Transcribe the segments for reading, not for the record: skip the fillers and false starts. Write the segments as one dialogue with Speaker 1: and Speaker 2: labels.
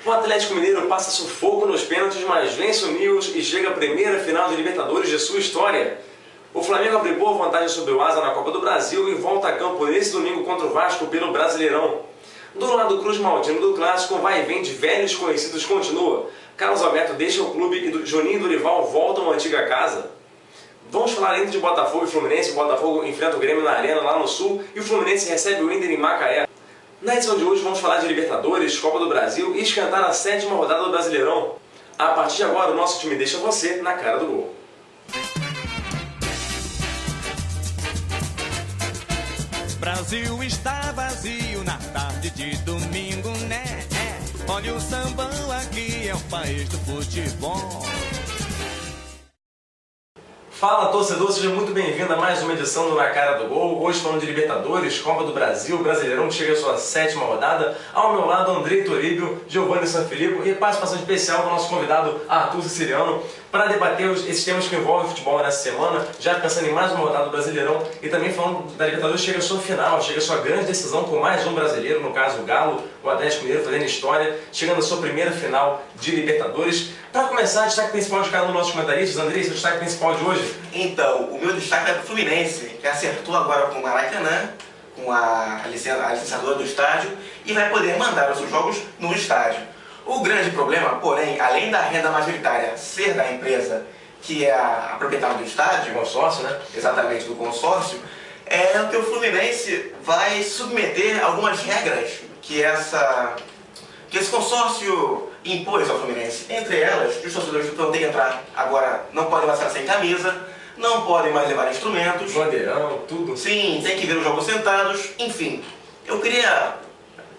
Speaker 1: O Atlético Mineiro passa sufoco nos pênaltis, mas vence o Nils e chega à primeira final de Libertadores de sua história. O Flamengo abriu boa vantagem sobre o Asa na Copa do Brasil e volta a campo nesse domingo contra o Vasco pelo Brasileirão. Do lado Cruz Maltino do Clássico, vai e vem de velhos conhecidos continua. Carlos Alberto deixa o clube e Juninho e Dorival voltam à antiga casa. Vamos falar ainda de Botafogo e Fluminense. O Botafogo enfrenta o Grêmio na Arena, lá no Sul, e o Fluminense recebe o Inter em Macaé. Na edição de hoje vamos falar de Libertadores, Copa do Brasil e esquentar a 7ª rodada do Brasileirão. A partir de agora, o nosso time deixa você na cara do gol.
Speaker 2: Brasil está vazio na tarde de domingo, né? Olha o sambão aqui, é o país do futebol.
Speaker 1: Fala, torcedor, seja muito bem-vindo a mais uma edição do Na Cara do Gol. Hoje falando de Libertadores, Copa do Brasil, Brasileirão que chega à sua 7ª rodada. Ao meu lado, Andrei Toribio, Giovanni Sanfilippo e participação especial do nosso convidado Arthur Siciliano para debater esses temas que envolvem o futebol nessa semana, já pensando em mais uma rodada do Brasileirão e também falando da Libertadores, chega à sua final, chega à sua grande decisão com mais um brasileiro, no caso o Galo, o Atlético Mineiro fazendo história, chegando à sua primeira final de Libertadores. Para começar, destaque principal de cada um dos nossos comentaristas. Andrei, seu destaque principal de hoje?
Speaker 3: Então, o meu destaque é para o Fluminense, que acertou agora com o Maracanã, com a licenciadora do estádio, e vai poder mandar os seus jogos no estádio. O grande problema, porém, além da renda majoritária ser da empresa que é a proprietária do estádio,
Speaker 1: Consórcio, né?
Speaker 3: Exatamente, do consórcio, é que o Fluminense vai submeter algumas regras que esse consórcio impôs ao Fluminense. Entre elas, os torcedores vão ter que entrar agora, não podem mais estar sem camisa, não podem mais levar instrumentos.
Speaker 1: Bandeirão, tudo.
Speaker 3: Sim, tem que ver os jogos sentados, enfim. Eu queria...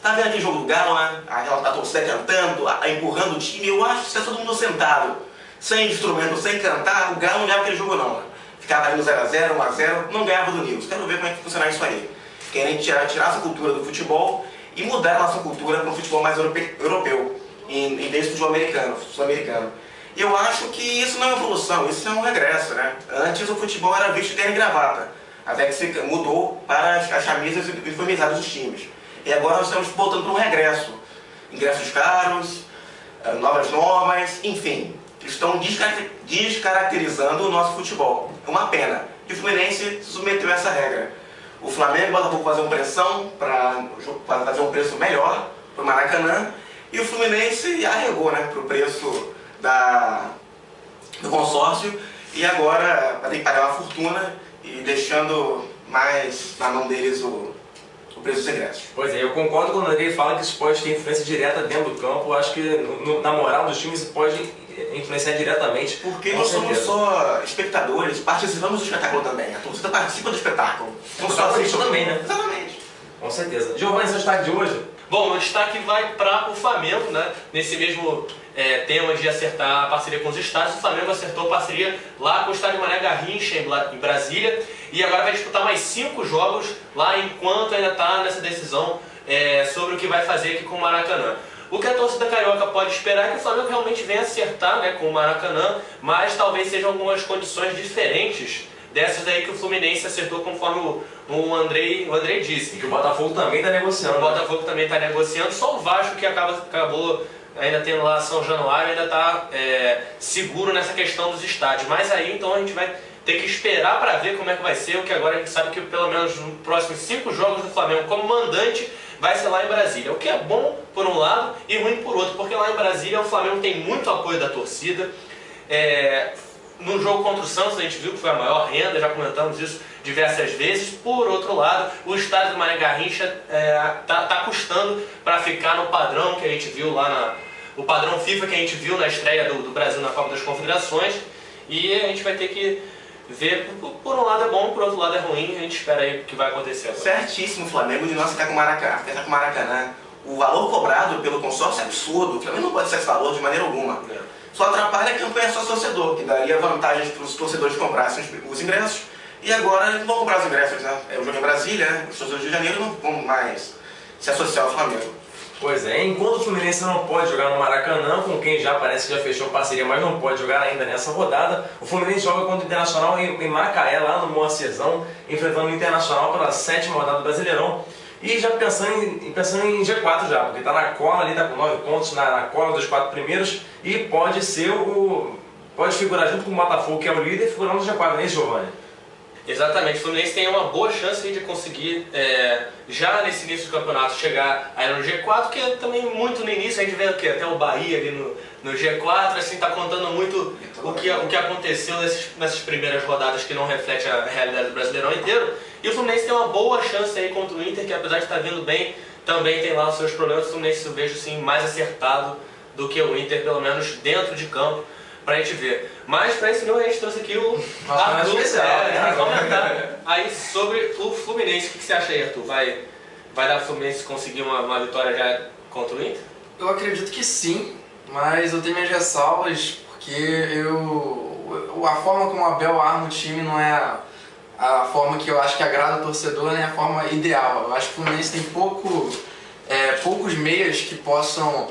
Speaker 3: Tá vendo aquele jogo do Galo, né? A torcida cantando, empurrando o time. Eu acho que se é todo mundo sentado, sem instrumento, sem cantar, o Galo não ganhava aquele jogo não. Ficava ali no 0x0, 1x0, não ganhava do Nils. Quero ver como é que funciona isso aí. Querem tirar essa cultura do futebol e mudar a nossa cultura para um futebol mais europeu, em vez do futebol americano, sul-americano. E eu acho que isso não é uma evolução, isso é um regresso, né? Antes o futebol era visto de terno e gravata, até que se mudou para as camisas uniformizadas dos times. E agora nós estamos voltando para um regresso. Ingressos caros, novas normas, enfim. Estão descaracterizando o nosso futebol. É uma pena. E o Fluminense submeteu essa regra. O Flamengo e o Botafogo faziam pressão para fazer um preço melhor para o Maracanã. E o Fluminense arregou, né, para o preço do consórcio. E agora vai ter que pagar uma fortuna e deixando mais na mão deles o preço dos ingressos.
Speaker 1: Pois é, eu concordo quando o Andrei fala que isso pode ter influência direta dentro do campo. Eu acho que na moral dos times isso pode influenciar diretamente.
Speaker 3: Porque nós somos só espectadores, participamos do espetáculo também. A torcida participa do espetáculo.
Speaker 1: Não só assiste também, né?
Speaker 3: Exatamente.
Speaker 1: Com certeza. Giovanni, seu destaque de hoje?
Speaker 4: Bom, meu destaque vai para o Flamengo, né? Nesse mesmo tema de acertar a parceria com os estádios, o Flamengo acertou a parceria lá com o estádio Mané Garrincha, em Brasília, e agora vai disputar mais 5 jogos lá enquanto ainda está nessa decisão sobre o que vai fazer aqui com o Maracanã. O que a torcida carioca pode esperar é que o Flamengo realmente venha acertar, né, com o Maracanã, mas talvez sejam algumas condições diferentes dessas aí que o Fluminense acertou, conforme o Andrei disse.
Speaker 1: E que o Botafogo também está negociando.
Speaker 4: O Botafogo também está negociando, só o Vasco que acabou ainda tendo lá São Januário, ainda está seguro nessa questão dos estádios. Mas aí então a gente vai ter que esperar para ver como é que vai ser, o que agora a gente sabe que pelo menos nos próximos 5 jogos do Flamengo como mandante vai ser lá em Brasília. O que é bom por um lado e ruim por outro, porque lá em Brasília o Flamengo tem muito apoio da torcida. No jogo contra o Santos a gente viu que foi a maior renda, já comentamos isso diversas vezes. Por outro lado, o estádio do Mané Garrincha tá custando para ficar no padrão que a gente viu lá, o padrão FIFA que a gente viu na estreia do Brasil na Copa das Confederações. E a gente vai ter que ver, por um lado é bom, por outro lado é ruim, a gente espera aí o que vai acontecer agora.
Speaker 3: Certíssimo, Flamengo, de não ficar com o Maracanã, ficar com o Maracanã. O valor cobrado pelo consórcio é absurdo, o Flamengo não pode ser esse valor de maneira alguma. Só atrapalha a campanha sócio-torcedor, que daria vantagens para os torcedores que comprassem os ingressos, e agora eles não vão comprar os ingressos, né? O jogo em Brasília, né? Os torcedores de Janeiro não vão mais se associar ao Flamengo.
Speaker 1: Pois é, enquanto o Fluminense não pode jogar no Maracanã, com quem já parece que já fechou parceria, mas não pode jogar ainda nessa rodada, o Fluminense joga contra o Internacional em Macaé, lá no Moacezão, enfrentando o Internacional pela 7ª rodada do Brasileirão. E já pensando em G4 já, porque está na cola ali, está com 9 pontos na cola dos 4 primeiros e pode figurar junto com o Botafogo, que é o líder, figurar no G4, não é isso, Giovanni?
Speaker 4: Exatamente, o Fluminense tem uma boa chance de conseguir, já nesse início do campeonato, chegar aí no G4, que é também muito no início, a gente vê que até o Bahia ali no G4, assim, tá contando muito o que aconteceu nessas primeiras rodadas que não reflete a realidade do Brasileirão inteiro. E o Fluminense tem uma boa chance aí contra o Inter, que apesar de estar vindo bem, também tem lá os seus problemas. O Fluminense eu vejo assim, mais acertado do que o Inter, pelo menos dentro de campo, pra gente ver. Mas pra esse jogo a gente trouxe aqui o Arthur para comentar aí sobre o Fluminense. O que você acha aí, Arthur? Vai dar pro Fluminense conseguir uma vitória já contra o Inter?
Speaker 5: Eu acredito que sim, mas eu tenho minhas ressalvas, porque a forma como o Abel arma o time não é a forma que eu acho que agrada o torcedor, nem a forma ideal. Eu acho que o Fluminense tem poucos meias que possam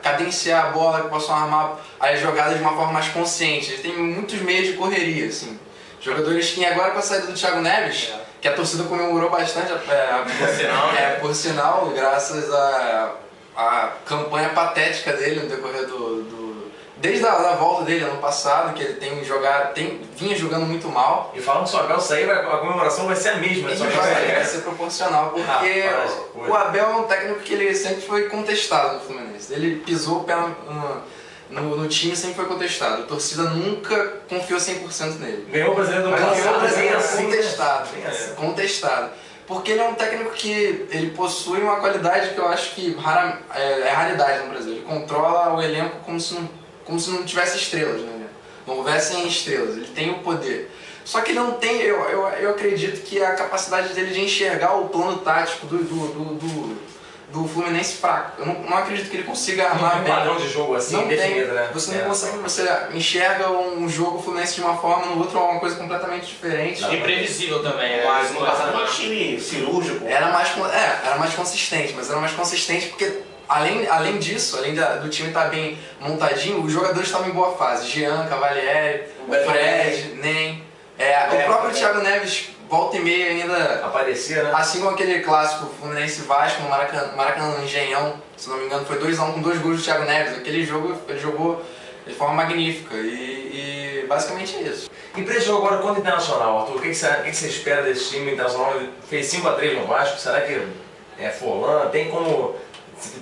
Speaker 5: cadenciar a bola, que possam armar as jogadas de uma forma mais consciente. Ele tem muitos meios de correria, assim. Jogadores que agora com a saída do Thiago Neves, que a torcida comemorou bastante, por sinal, graças à campanha patética dele no decorrer desde a volta dele ano passado, que ele vinha jogando muito mal.
Speaker 1: E falando que se o Abel sair, a comemoração vai ser a mesma, né?
Speaker 5: Vai ser proporcional, porque o Abel é um técnico que ele sempre foi contestado no Fluminense. Ele pisou o pé no time, sempre foi contestado. A torcida nunca confiou 100% nele.
Speaker 1: Ganhou o Brasileiro do ano
Speaker 5: passado, contestado. Porque ele é um técnico que ele possui uma qualidade que eu acho que é raridade no Brasil. Ele controla o elenco como se não tivesse estrelas, né? Não houvessem estrelas, ele tem o poder. Só que ele não tem, eu acredito que a capacidade dele de enxergar o plano tático do Fluminense fraco. Eu não acredito que ele consiga armar bem.
Speaker 1: Um padrão de jogo assim,
Speaker 5: não
Speaker 1: definido,
Speaker 5: tem,
Speaker 1: né?
Speaker 5: Você não consegue, você enxerga um jogo Fluminense de uma forma, no outro uma coisa completamente diferente.
Speaker 4: Imprevisível também.
Speaker 3: Mas no passado era um time cirúrgico.
Speaker 5: Era mais consistente, mas era mais consistente porque além disso, além do time estar bem montadinho, os jogadores estavam em boa fase. Jean, Cavalieri, Fred, Nem. O próprio Thiago Neves, volta e meia ainda
Speaker 1: aparecia, né?
Speaker 5: Assim como aquele clássico Fluminense Vasco no Maracanã Engenhão, se não me engano, foi 2-1 com 2 gols do Thiago Neves. Aquele jogo ele jogou de forma magnífica e basicamente é isso.
Speaker 1: E para esse jogo agora contra o Internacional, Arthur, o que você espera desse time? O Internacional fez 5-3 no Vasco, será que é Forlan? Tem como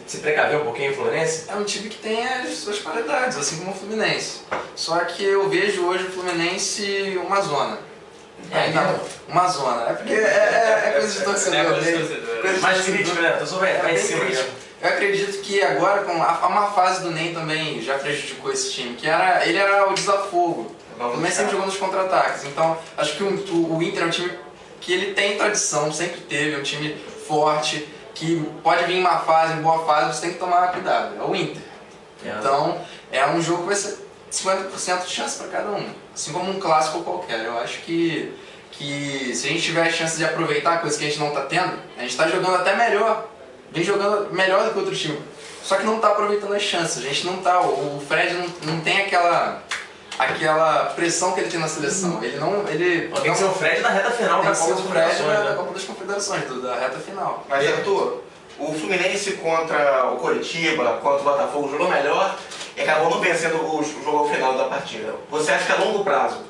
Speaker 1: se precaver um pouquinho o Fluminense?
Speaker 5: É um time que tem as suas qualidades, assim como o Fluminense. Só que eu vejo hoje o Fluminense uma zona. Uma zona. É porque é coisa de torcedor dele.
Speaker 1: Mais crítico, né? Tô só vai em cima mesmo.
Speaker 5: Eu acredito que agora, com a má fase do Ney também já prejudicou esse time, que ele era o desafogo. O Fluminense sempre jogou nos contra-ataques. Então, acho que o Inter é um time que ele tem tradição, sempre teve, é um time forte, que pode vir em má fase, em boa fase, você tem que tomar cuidado. É o Inter. Então, é um jogo que vai ser 50% de chance para cada um. Assim como um clássico qualquer. Eu acho que se a gente tiver a chance de aproveitar coisas que a gente não está tendo, a gente está jogando até melhor. Vem jogando melhor do que outro time. Só que não está aproveitando as chances. A gente não está. O Fred não tem aquela pressão que ele tem na seleção.
Speaker 1: Tem que ser o Fred na reta final da Copa das Confederações.
Speaker 5: Da Copa das Confederações, da reta final.
Speaker 3: Mas Arthur, o Fluminense contra o Coritiba, contra o Botafogo, jogou melhor e acabou não vencendo o jogo ao final da partida. Você acha que a longo prazo,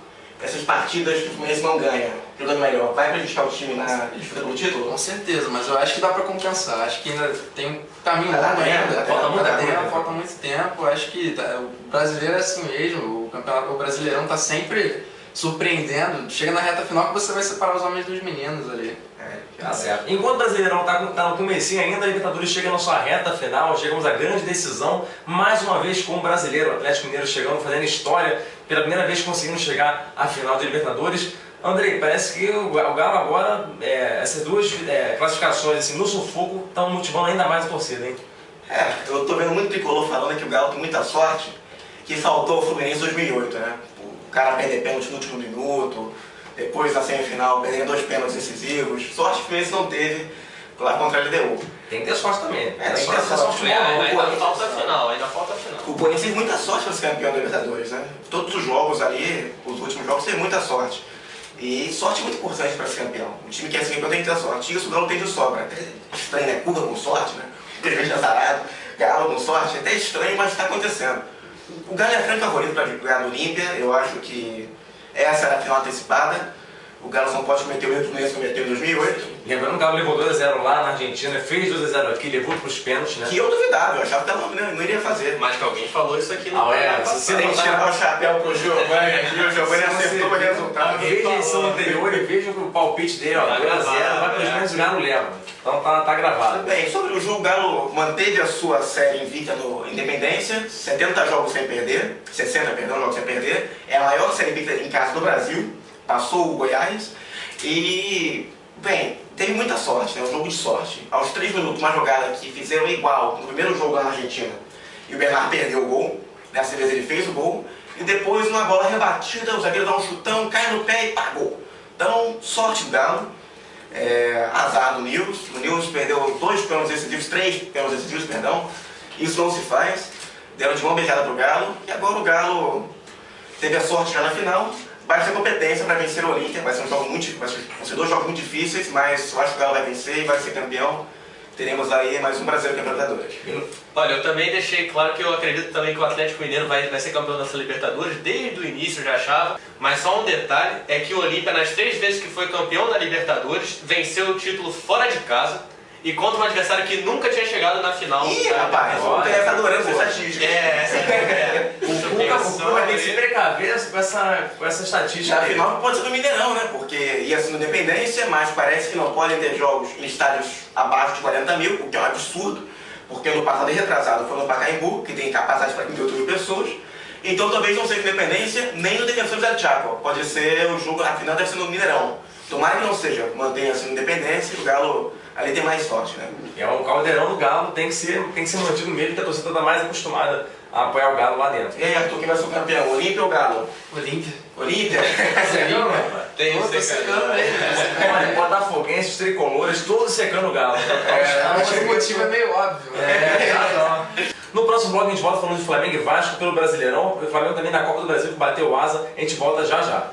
Speaker 3: essas partidas que o Fluminense não ganha, jogando melhor, vai prejudicar o time na disputa pelo título?
Speaker 5: Com certeza, mas eu acho que dá pra compensar. Acho que ainda tem um caminho longo ainda. Falta muito tempo. Acho que o brasileiro é assim mesmo. O Brasileirão tá sempre surpreendendo. Chega na reta final que você vai separar os homens dos meninos ali.
Speaker 1: Tá certo. Enquanto o Brasileirão tá no comecinho ainda, a Libertadores chega na sua reta final, chegamos à grande decisão, mais uma vez com o brasileiro, o Atlético Mineiro chegando, fazendo história, pela primeira vez conseguindo chegar à final da Libertadores. Andrei, parece que o Galo agora, essas duas classificações assim, no sufoco, estão motivando ainda mais a torcida, hein?
Speaker 3: Eu tô vendo muito tricolor falando que o Galo tem muita sorte, que faltou o Fluminense em 2008, né? O cara perder pênalti no último minuto, depois na semifinal perder 2 pênaltis decisivos. Sorte que o Fluminense não teve lá contra a LDU.
Speaker 1: Tem que ter sorte também.
Speaker 3: Tem que ter sorte.
Speaker 4: Ainda falta a final.
Speaker 3: O Corinthians teve muita sorte para ser campeão da Libertadores, né? Todos os jogos ali, os últimos jogos, teve muita sorte. E sorte é muito importante para ser campeão. O time que é ser campeão tem que ter sorte. Isso o Galo tem de sobra. Até estranho, né? Curva com sorte, né? Gente azarado, Galo com sorte. Até estranho, mas está acontecendo. O Galo é franco favorito para ganhar no Olímpia. Eu acho que essa era a final antecipada. O Galo não pode cometer o erro que cometeu em 2008.
Speaker 1: Lembrando que o Galo levou 2-0 lá na Argentina, fez 2-0 aqui, levou para os pênaltis, né?
Speaker 3: Que eu duvidava, eu achava que ela não iria fazer.
Speaker 4: Mas que alguém falou isso aqui no
Speaker 3: Você tem que tirar o chapéu pro Giovanni aqui, o Giovanni acertou o resultado.
Speaker 1: Veja a edição anterior e veja o palpite dele, ó, 2-0, vai para os pênaltis, o Galo leva. Então tá gravado.
Speaker 3: Bem, sobre o jogo, o Galo manteve a sua série invicta no Independência, 70 jogos sem perder, 60, perdão, jogos sem perder. É a maior série invicta em casa do Brasil, passou o Goiás. E, bem, teve muita sorte, né? Um jogo de sorte. Aos 3 minutos, uma jogada que fizeram igual no primeiro jogo lá na Argentina. E o Bernard perdeu o gol, dessa vez ele fez o gol. E depois, uma bola rebatida, o zagueiro dá um chutão, cai no pé e pagou. Então, sorte do Galo. Azar do Nils. O Nils perdeu 2 pênaltis decisivos, 3 pênaltis decisivos, perdão. Isso não se faz. Deram de mão beijada pro Galo. E agora o Galo teve a sorte já na final. Basta competência para vencer o Olímpia. Vai ser vão ser 2 jogos muito difíceis, mas eu acho que o Galo vai vencer e vai ser campeão. Teremos aí mais um brasileiro campeão da Libertadores.
Speaker 4: Olha, eu também deixei claro que eu acredito também que o Atlético Mineiro vai ser campeão dessa Libertadores, desde o início eu já achava, mas só um detalhe, é que o Olímpia, nas 3 vezes que foi campeão da Libertadores, venceu o título fora de casa e contra um adversário que nunca tinha chegado na final.
Speaker 3: Ih, rapaz, o Cuca tá adorando essa estatística.
Speaker 1: O Cuca vai ter que se precaver com essa estatística.
Speaker 3: Na final pode ser do Mineirão, né? Porque ia ser no Independência, mas parece que não podem ter jogos em estádios abaixo de 40 mil, o que é um absurdo, porque no passado e retrasado foi no Pacaembu, que tem capacidade para 38 mil pessoas. Então talvez não seja Independência, nem no Defensores del Chaco. Pode ser o jogo, a final deve ser no Mineirão. Tomara que não seja, mantenha-se no Independência e o Galo ali tem mais sorte, né?
Speaker 1: O caldeirão do Galo tem que ser mantido mesmo, que a torcida está mais acostumada a apoiar o Galo lá dentro.
Speaker 3: E aí, Arthur, quem vai ser o campeão? Olímpia ou Galo?
Speaker 5: Olímpia.
Speaker 3: Olímpia?
Speaker 4: Tem isso secando
Speaker 5: ele.
Speaker 1: Olha, botafoguenses, tricolores, todos secando o Galo.
Speaker 5: Mas o motivo é meio óbvio.
Speaker 1: No próximo bloco a gente volta falando de Flamengo e Vasco pelo Brasileirão. O Flamengo também na Copa do Brasil que bateu o Asa. A gente volta já já.